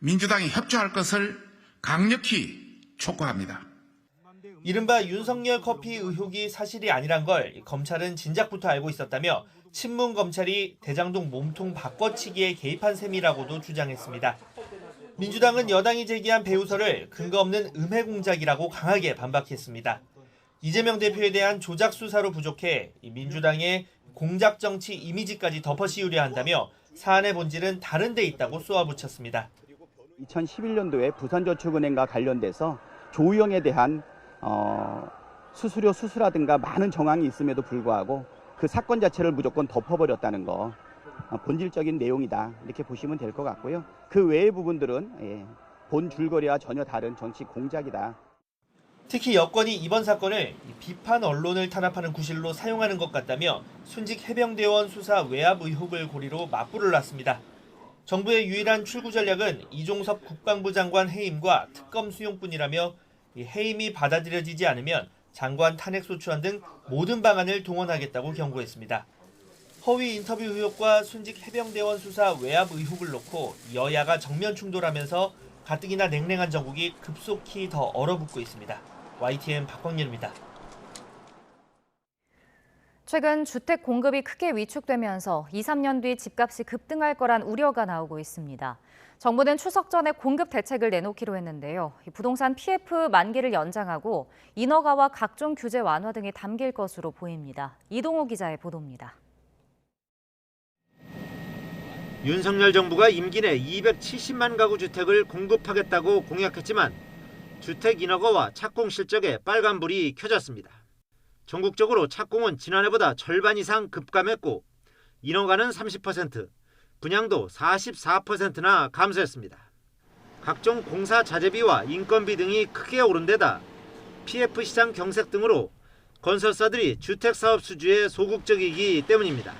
민주당이 협조할 것을 강력히 촉구합니다. 이른바 윤석열 커피 의혹이 사실이 아니란 걸 검찰은 진작부터 알고 있었다며 친문 검찰이 대장동 몸통 바꿔치기에 개입한 셈이라고도 주장했습니다. 민주당은 여당이 제기한 배우설을 근거 없는 음해 공작이라고 강하게 반박했습니다. 이재명 대표에 대한 조작 수사로 부족해 민주당의 공작 정치 이미지까지 덮어씌우려 한다며 사안의 본질은 다른 데 있다고 쏘아붙였습니다. 2011년도에 부산저축은행과 관련돼서 조우영에 대한 수수료 수수라든가 많은 정황이 있음에도 불구하고 그 사건 자체를 무조건 덮어버렸다는 거 본질적인 내용이다 이렇게 보시면 될 것 같고요. 그 외의 부분들은 본 줄거리와 전혀 다른 정치 공작이다. 특히 여권이 이번 사건을 비판 언론을 탄압하는 구실로 사용하는 것 같다며 순직 해병대원 수사 외압 의혹을 고리로 맞불을 놨습니다. 정부의 유일한 출구 전략은 이종섭 국방부 장관 해임과 특검 수용뿐이라며 해임이 받아들여지지 않으면 장관 탄핵 소추안 등 모든 방안을 동원하겠다고 경고했습니다. 허위 인터뷰 의혹과 순직 해병대원 수사 외압 의혹을 놓고 여야가 정면 충돌하면서 가뜩이나 냉랭한 정국이 급속히 더 얼어붙고 있습니다. YTN 박광렬입니다. 최근 주택 공급이 크게 위축되면서 2, 3년 뒤 집값이 급등할 거란 우려가 나오고 있습니다. 정부는 추석 전에 공급 대책을 내놓기로 했는데요. 부동산 PF 만기를 연장하고 인허가와 각종 규제 완화 등이 담길 것으로 보입니다. 이동호 기자의 보도입니다. 윤석열 정부가 임기 내 270만 가구 주택을 공급하겠다고 공약했지만 주택 인허가와 착공 실적에 빨간불이 켜졌습니다. 전국적으로 착공은 지난해보다 절반 이상 급감했고 인허가는 30%, 분양도 44%나 감소했습니다. 각종 공사 자재비와 인건비 등이 크게 오른 데다 PF 시장 경색 등으로 건설사들이 주택사업 수주에 소극적이기 때문입니다.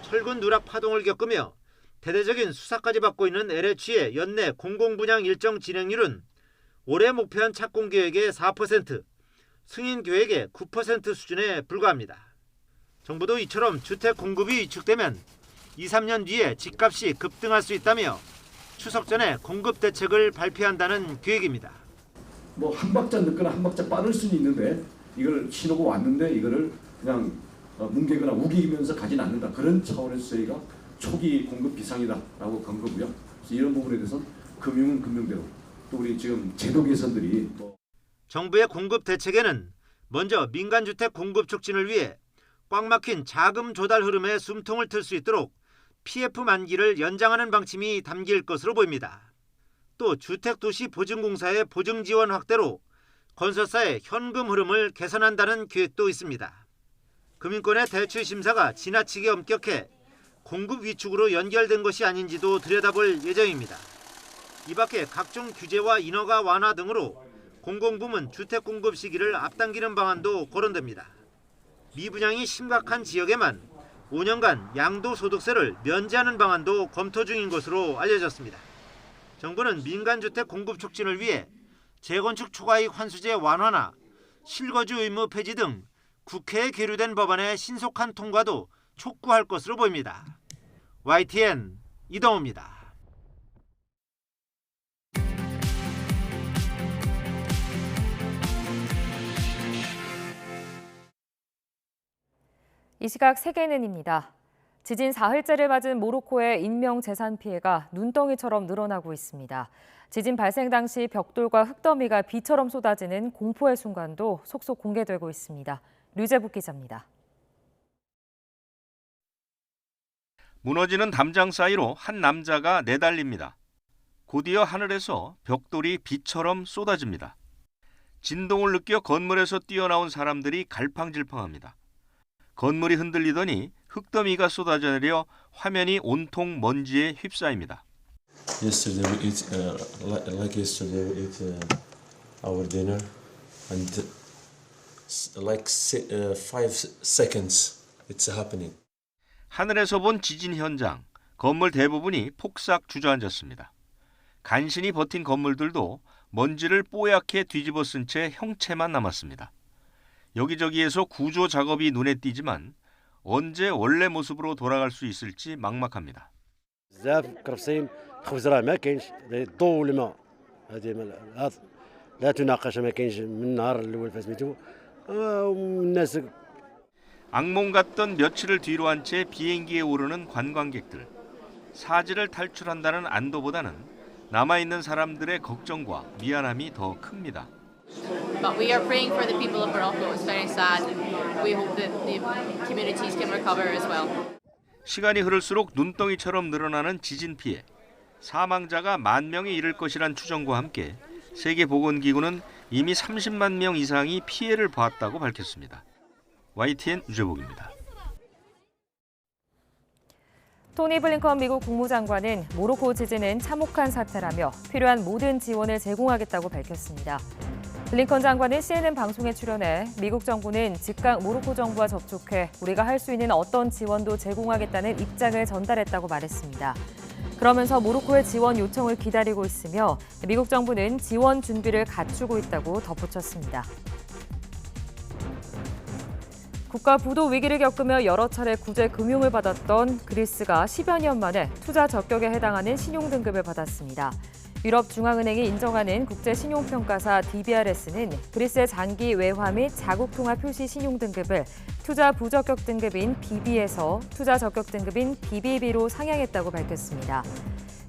철근 누락 파동을 겪으며 대대적인 수사까지 받고 있는 LH의 연내 공공분양 일정 진행률은 올해 목표한 착공 계획의 4%, 승인 계획의 9% 수준에 불과합니다. 정부도 이처럼 주택 공급이 위축되면 2, 3년 뒤에 집값이 급등할 수 있다며 추석 전에 공급 대책을 발표한다는 계획입니다. 뭐 한 박자 늦거나 한 박자 빠를 수는 있는데 이걸 신호가 왔는데 이거를 그냥 뭉개거나 우기면서 가진 않는다. 그런 차원에서 저희가 초기 공급 비상이다라고 간 거고요. 그래서 이런 부분에 대해서는 금융은 금융대로 또 우리 지금 제도 개선들이 정부의 공급 대책에는 먼저 민간주택 공급 촉진을 위해 꽉 막힌 자금 조달 흐름에 숨통을 틀 수 있도록 PF 만기를 연장하는 방침이 담길 것으로 보입니다. 또 주택도시보증공사의 보증지원 확대로 건설사의 현금 흐름을 개선한다는 계획도 있습니다. 금융권의 대출 심사가 지나치게 엄격해 공급 위축으로 연결된 것이 아닌지도 들여다볼 예정입니다. 이 밖에 각종 규제와 인허가 완화 등으로 공공부문 주택 공급 시기를 앞당기는 방안도 거론됩니다. 미분양이 심각한 지역에만 5년간 양도소득세를 면제하는 방안도 검토 중인 것으로 알려졌습니다. 정부는 민간주택 공급 촉진을 위해 재건축 초과이익 환수제 완화나 실거주 의무 폐지 등 국회에 계류된 법안의 신속한 통과도 촉구할 것으로 보입니다. YTN 이동호입니다. 이 시각 세계는입니다. 지진 사흘째를 맞은 모로코의 인명재산 피해가 눈덩이처럼 늘어나고 있습니다. 지진 발생 당시 벽돌과 흙더미가 비처럼 쏟아지는 공포의 순간도 속속 공개되고 있습니다. 류재북 기자입니다. 무너지는 담장 사이로 한 남자가 내달립니다. 곧이어 하늘에서 벽돌이 비처럼 쏟아집니다. 진동을 느껴 건물에서 뛰어나온 사람들이 갈팡질팡합니다. 건물이 흔들리더니 흙더미가 쏟아져 내려 화면이 온통 먼지에 휩싸입니다. Yesterday we eat like yesterday we eat our dinner and like 5 seconds it's happening. 하늘에서 본 지진 현장, 건물 대부분이 폭삭 주저앉았습니다. 간신히 버틴 건물들도 먼지를 뽀얗게 뒤집어 쓴 채 형체만 남았습니다. 여기저기에서 구조 작업이 눈에 띄지만 언제 원래 모습으로 돌아갈 수 있을지 막막합니다. لا تناقش ما كاينش من النهار الاول فاش سميتو الناس. 악몽 같던 며칠을 뒤로 한 채 비행기에 오르는 관광객들. 사지를 탈출한다는 안도보다는 남아있는 사람들의 걱정과 미안함이 더 큽니다. But we are praying for the people of Morocco. It's very sad, and we hope that the communities can recover as well. 시간이 흐를수록 눈덩이처럼 늘어나는 지진 피해. 사망자가 10,000명에 이를 것이란 추정과 함께 세계보건기구는 이미 30만 명 이상이 피해를 봤다고 밝혔습니다. YTN 유재복입니다. 토니 블링컨 미국 국무장관은 모로코 지진은 참혹한 사태라며 필요한 모든 지원을 제공하겠다고 밝혔습니다. 블링컨 장관은 CNN 방송에 출연해 미국 정부는 즉각 모로코 정부와 접촉해 우리가 할 수 있는 어떤 지원도 제공하겠다는 입장을 전달했다고 말했습니다. 그러면서 모로코의 지원 요청을 기다리고 있으며 미국 정부는 지원 준비를 갖추고 있다고 덧붙였습니다. 국가 부도 위기를 겪으며 여러 차례 구제 금융을 받았던 그리스가 10여 년 만에 투자 적격에 해당하는 신용등급을 받았습니다. 유럽중앙은행이 인정하는 국제신용평가사 DBRS는 그리스의 장기 외화 및 자국통화 표시 신용등급을 투자 부적격 등급인 BB에서 투자 적격 등급인 BBB로 상향했다고 밝혔습니다.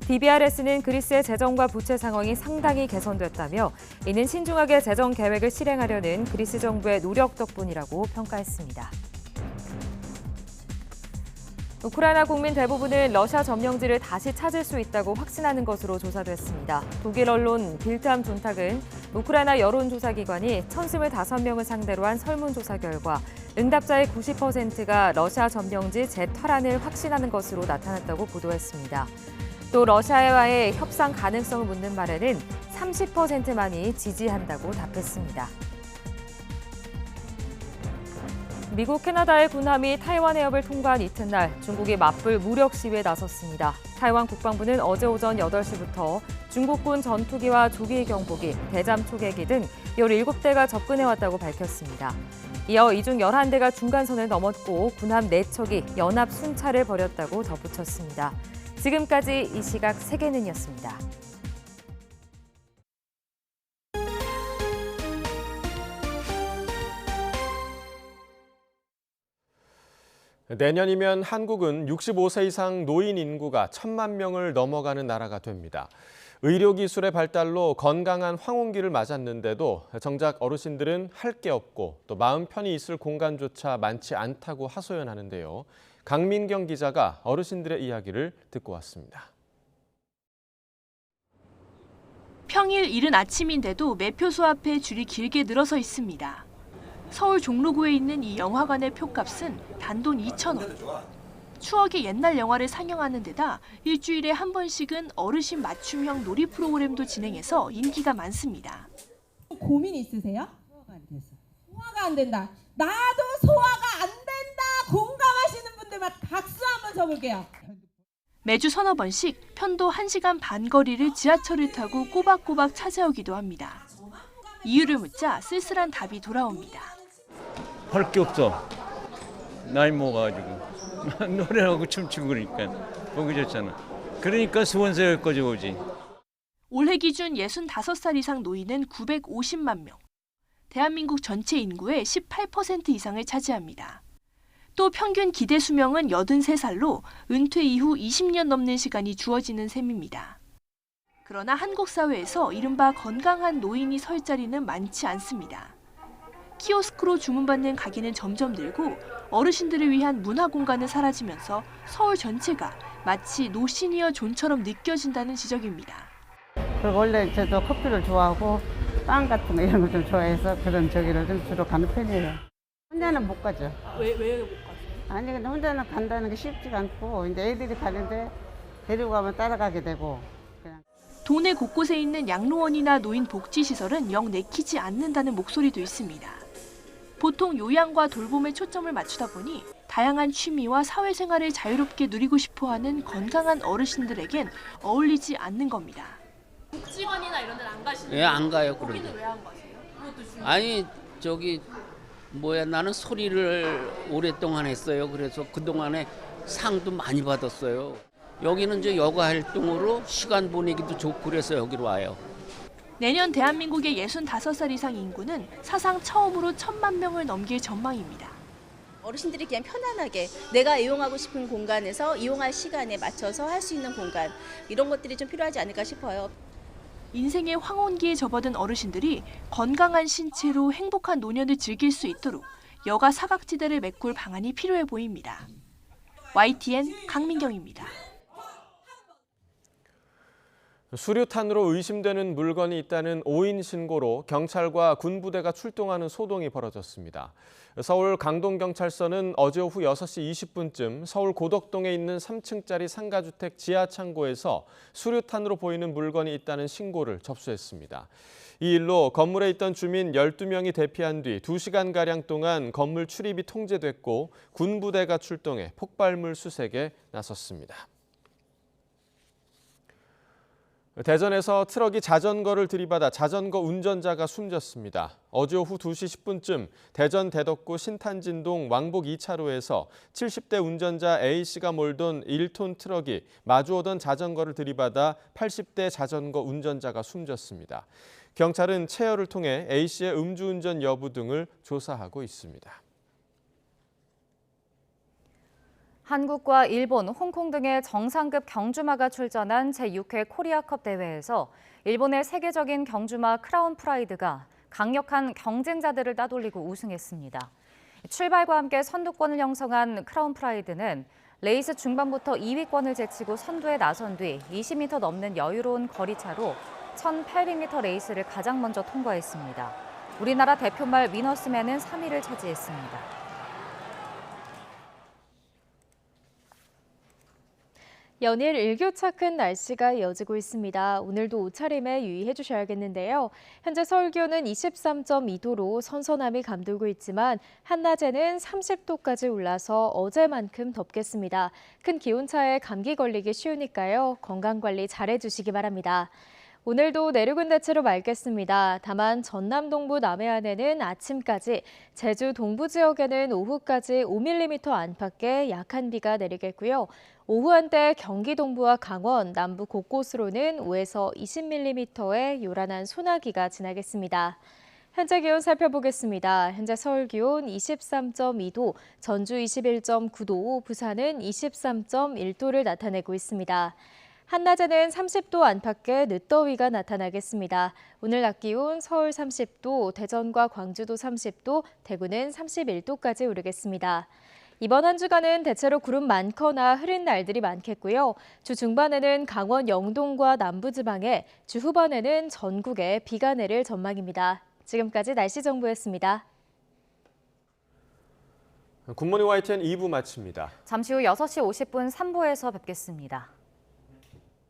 DBRS는 그리스의 재정과 부채 상황이 상당히 개선됐다며 이는 신중하게 재정 계획을 실행하려는 그리스 정부의 노력 덕분이라고 평가했습니다. 우크라이나 국민 대부분은 러시아 점령지를 다시 찾을 수 있다고 확신하는 것으로 조사됐습니다. 독일 언론 빌트암 존탁은 우크라이나 여론조사기관이 1,025명을 상대로 한 설문조사 결과 응답자의 90%가 러시아 점령지 재탈환을 확신하는 것으로 나타났다고 보도했습니다. 또 러시아와의 협상 가능성을 묻는 말에는 30%만이 지지한다고 답했습니다. 미국, 캐나다의 군함이 타이완 해협을 통과한 이튿날 중국이 맞불 무력 시위에 나섰습니다. 타이완 국방부는 어제 오전 8시부터 중국군 전투기와 조기 경보기, 대잠 초계기 등 17대가 접근해왔다고 밝혔습니다. 이어 이 중 11대가 중간선을 넘었고 군함 4척이 연합 순찰을 벌였다고 덧붙였습니다. 지금까지 이 시각 세계는이었습니다. 내년이면 한국은 65세 이상 노인 인구가 1,000만 명을 넘어가는 나라가 됩니다. 의료기술의 발달로 건강한 황혼기를 맞았는데도 정작 어르신들은 할 게 없고 또 마음 편히 있을 공간조차 많지 않다고 하소연하는데요. 강민경 기자가 어르신들의 이야기를 듣고 왔습니다. 평일 이른 아침인데도 매표소 앞에 줄이 길게 늘어서 있습니다. 서울 종로구에 있는 이 영화관의 표값은 단돈 2,000원. 추억의 옛날 영화를 상영하는 데다 일주일에 한 번씩은 어르신 맞춤형 놀이 프로그램도 진행해서 인기가 많습니다. 고민 있으세요? 소화가 안 된다. 나도 소화가 안 된다. 공감하시는 분들만 박수 한번 쳐볼게요. 매주 서너 번씩 편도 1시간 반 거리를 지하철을 타고 꼬박꼬박 찾아오기도 합니다. 이유를 묻자 쓸쓸한 답이 돌아옵니다. 할 게 없어. 나이 먹어가지고 노래하고 춤추고 그러니까 보기 좋잖아. 그러니까 수원세 여기까지 오지. 올해 기준 65살 이상 노인은 950만 명. 대한민국 전체 인구의 18% 이상을 차지합니다. 또 평균 기대 수명은 83살로 은퇴 이후 20년 넘는 시간이 주어지는 셈입니다. 그러나 한국 사회에서 이른바 건강한 노인이 설 자리는 많지 않습니다. 키오스크로 주문받는 가게는 점점 늘고 어르신들을 위한 문화 공간은 사라지면서 서울 전체가 마치 노시니어 존처럼 느껴진다는 지적입니다. 원래 저도 커피를 좋아하고 빵 같은 거 이런 거 좀 좋아해서 그런 저기를 좀 주로 가는 편이에요. 혼자는 못 가죠. 왜 못 가세요? 아니 근데 혼자는 간다는 게 쉽지가 않고 이제 애들이 가는데 데리고 가면 따라가게 되고. 그냥. 도내 곳곳에 있는 양로원이나 노인 복지시설은 영 내키지 않는다는 목소리도 있습니다. 보통 요양과 돌봄에 초점을 맞추다 보니 다양한 취미와 사회생활을 자유롭게 누리고 싶어하는 건강한 어르신들에겐 어울리지 않는 겁니다. 복지관이나 이런 데는 안 가시나요? 예, 안 가요. 그런데. 거기는 왜 안 가세요? 그것도 중요해요. 아니 저기 나는 소리를 오랫동안 했어요. 그래서 그동안에 상도 많이 받았어요. 여기는 이제 여가 활동으로 시간 보내기도 좋고 그래서 여기로 와요. 내년 대한민국의 65살 이상 인구는 사상 처음으로 1,000만 명을 넘길 전망입니다. 어르신들이 그냥 편안하게 내가 이용하고 싶은 공간에서 이용할 시간에 맞춰서 할 수 있는 공간, 이런 것들이 좀 필요하지 않을까 싶어요. 인생의 황혼기에 접어든 어르신들이 건강한 신체로 행복한 노년을 즐길 수 있도록 여가 사각지대를 메꿀 방안이 필요해 보입니다. YTN 강민경입니다. 수류탄으로 의심되는 물건이 있다는 5인 신고로 경찰과 군부대가 출동하는 소동이 벌어졌습니다. 서울 강동경찰서는 어제 오후 6시 20분쯤 서울 고덕동에 있는 3층짜리 상가주택 지하창고에서 수류탄으로 보이는 물건이 있다는 신고를 접수했습니다. 이 일로 건물에 있던 주민 12명이 대피한 뒤 2시간가량 동안 건물 출입이 통제됐고 군부대가 출동해 폭발물 수색에 나섰습니다. 대전에서 트럭이 자전거를 들이받아 자전거 운전자가 숨졌습니다. 어제 오후 2시 10분쯤 대전 대덕구 신탄진동 왕복 2차로에서 70대 운전자 A씨가 몰던 1톤 트럭이 마주오던 자전거를 들이받아 80대 자전거 운전자가 숨졌습니다. 경찰은 체열을 통해 A씨의 음주운전 여부 등을 조사하고 있습니다. 한국과 일본, 홍콩 등의 정상급 경주마가 출전한 제6회 코리아컵 대회에서 일본의 세계적인 경주마 크라운 프라이드가 강력한 경쟁자들을 따돌리고 우승했습니다. 출발과 함께 선두권을 형성한 크라운 프라이드는 레이스 중반부터 2위권을 제치고 선두에 나선 뒤 20m 넘는 여유로운 거리차로 1800m 레이스를 가장 먼저 통과했습니다. 우리나라 대표말 위너스맨은 3위를 차지했습니다. 연일 일교차큰 날씨가 이어지고 있습니다. 오늘도 옷차림에 유의해 주셔야겠는데요. 현재 서울 기온은 23.2도로 선선함이 감돌고 있지만 한낮에는 30도까지 올라서 어제만큼 덥겠습니다. 큰 기온차에 감기 걸리기 쉬우니까요. 건강관리 잘해 주시기 바랍니다. 오늘도 내륙은 대체로 맑겠습니다. 다만 전남 동부 남해안에는 아침까지, 제주 동부 지역에는 오후까지 5mm 안팎의 약한 비가 내리겠고요. 오후 한때 경기 동부와 강원, 남부 곳곳으로는 5에서 20mm의 요란한 소나기가 지나겠습니다. 현재 기온 살펴보겠습니다. 현재 서울 기온 23.2도, 전주 21.9도, 부산은 23.1도를 나타내고 있습니다. 한낮에는 30도 안팎의 늦더위가 나타나겠습니다. 오늘 낮 기온 서울 30도, 대전과 광주도 30도, 대구는 31도까지 오르겠습니다. 이번 한 주간은 대체로 구름 많거나 흐린 날들이 많겠고요. 주 중반에는 강원 영동과 남부지방에, 주 후반에는 전국에 비가 내릴 전망입니다. 지금까지 날씨 정보였습니다. 굿모닝 YTN 2부 마칩니다. 잠시 후 6시 50분 3부에서 뵙겠습니다.